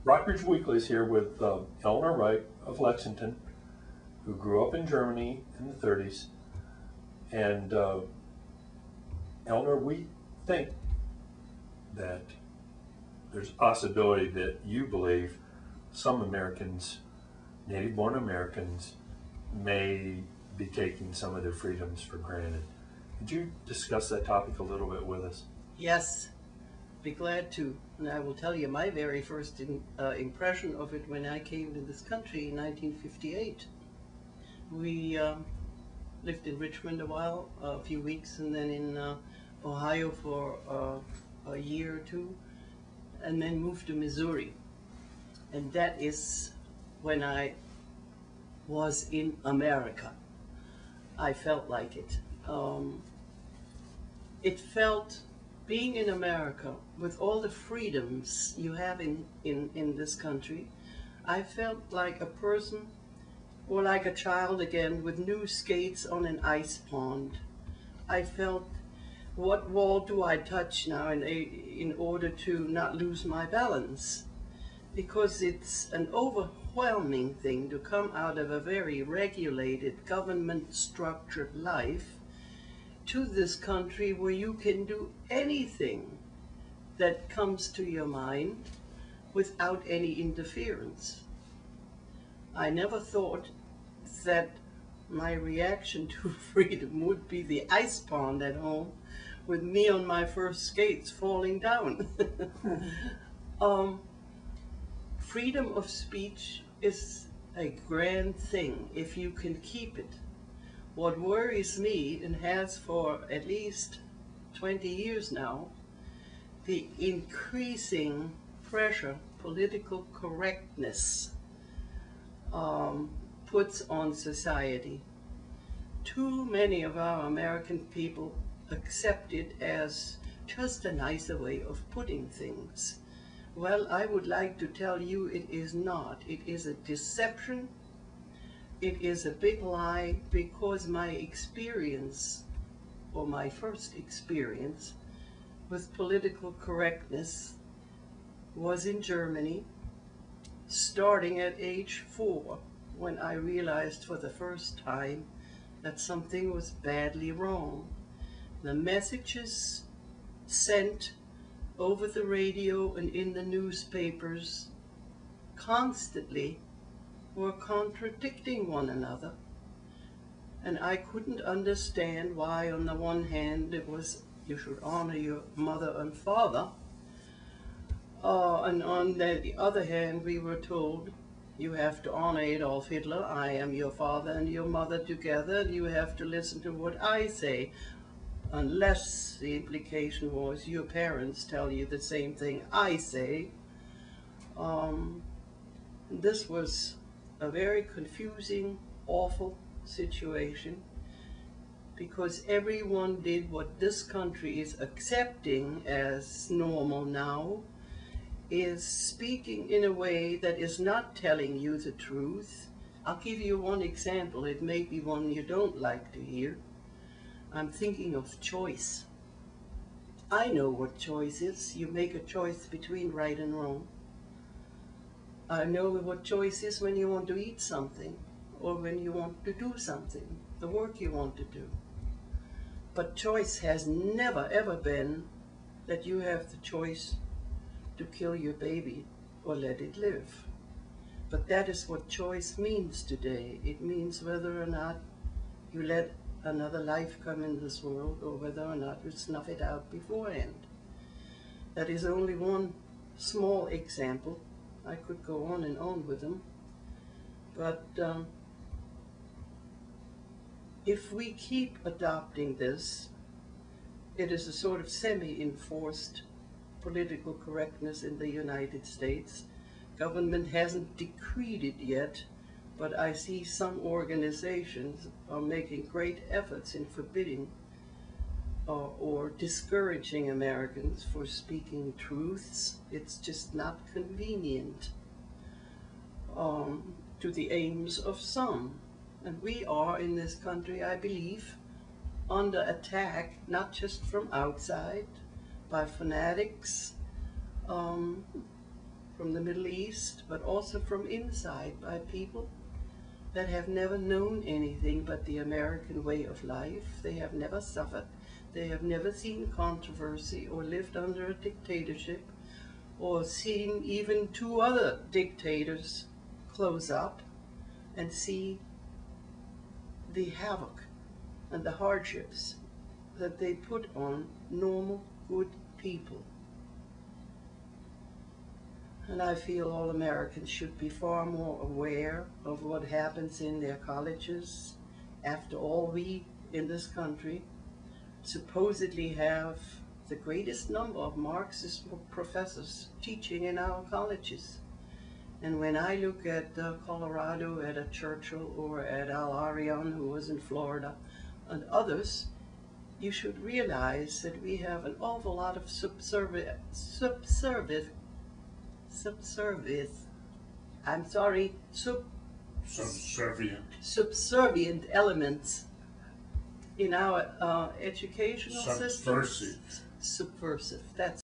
Rockridge Weekly is here with Elinor Wright of Lexington, who grew up in Germany in the 30s. And Elinor, we think that there's a possibility that you believe some Americans, native-born Americans, may be taking some of their freedoms for granted. Could you discuss that topic a little bit with us? Yes, be glad to. And I will tell you my very first impression of it when I came to this country in 1958. We lived in Richmond a while, a few weeks, and then in Ohio for a year or two, and then moved to Missouri. And that is when I was in America. I felt like it. It felt, being in America, with all the freedoms you have in this country, I felt like a person, or like a child again, with new skates on an ice pond. I felt, what wall do I touch now in order to not lose my balance? Because it's an overwhelming thing to come out of a very regulated, government-structured life to this country where you can do anything that comes to your mind without any interference. I never thought that my reaction to freedom would be the ice pond at home with me on my first skates falling down. Freedom of speech is a grand thing if you can keep it. What worries me, and has for at least 20 years now, the increasing pressure political correctness puts on society. Too many of our American people accept it as just a nicer way of putting things. Well, I would like to tell you it is not. It is a deception. It is a big lie, because my experience, or my first experience, with political correctness was in Germany, starting at age 4, when I realized for the first time that something was badly wrong. The messages sent over the radio and in the newspapers constantly were contradicting one another, and I couldn't understand why on the one hand it was you should honor your mother and father, and on the other hand we were told you have to honor Adolf Hitler, I am your father and your mother together, and you have to listen to what I say, unless the implication was your parents tell you the same thing I say. This was a very confusing, awful situation, because everyone did what this country is accepting as normal now, is speaking in a way that is not telling you the truth. I'll give you one example. It may be one you don't like to hear. I'm thinking of choice. I know what choice is. You make a choice between right and wrong. I know what choice is when you want to eat something, or when you want to do something, the work you want to do. But choice has never ever been that you have the choice to kill your baby or let it live. But that is what choice means today. It means whether or not you let another life come in this world, or whether or not you snuff it out beforehand. That is only one small example. I could go on and on with them. But if we keep adopting this, it is a sort of semi-enforced political correctness in the United States. Government hasn't decreed it yet, but I see some organizations are making great efforts in forbidding or discouraging Americans for speaking truths. It's just not convenient to the aims of some. And we are in this country, I believe, under attack, not just from outside, by fanatics, from the Middle East, but also from inside by people that have never known anything but the American way of life. They have never suffered. They have never seen controversy or lived under a dictatorship or seen even two other dictators close up and see the havoc and the hardships that they put on normal, good people. And I feel all Americans should be far more aware of what happens in their colleges. After all, we in this country supposedly have the greatest number of Marxist professors teaching in our colleges. And when I look at Colorado, at a Churchill, or at Al Arion, who was in Florida, and others, you should realize that we have an awful lot of subservient elements in our educational system. Subversive. Subversive, that's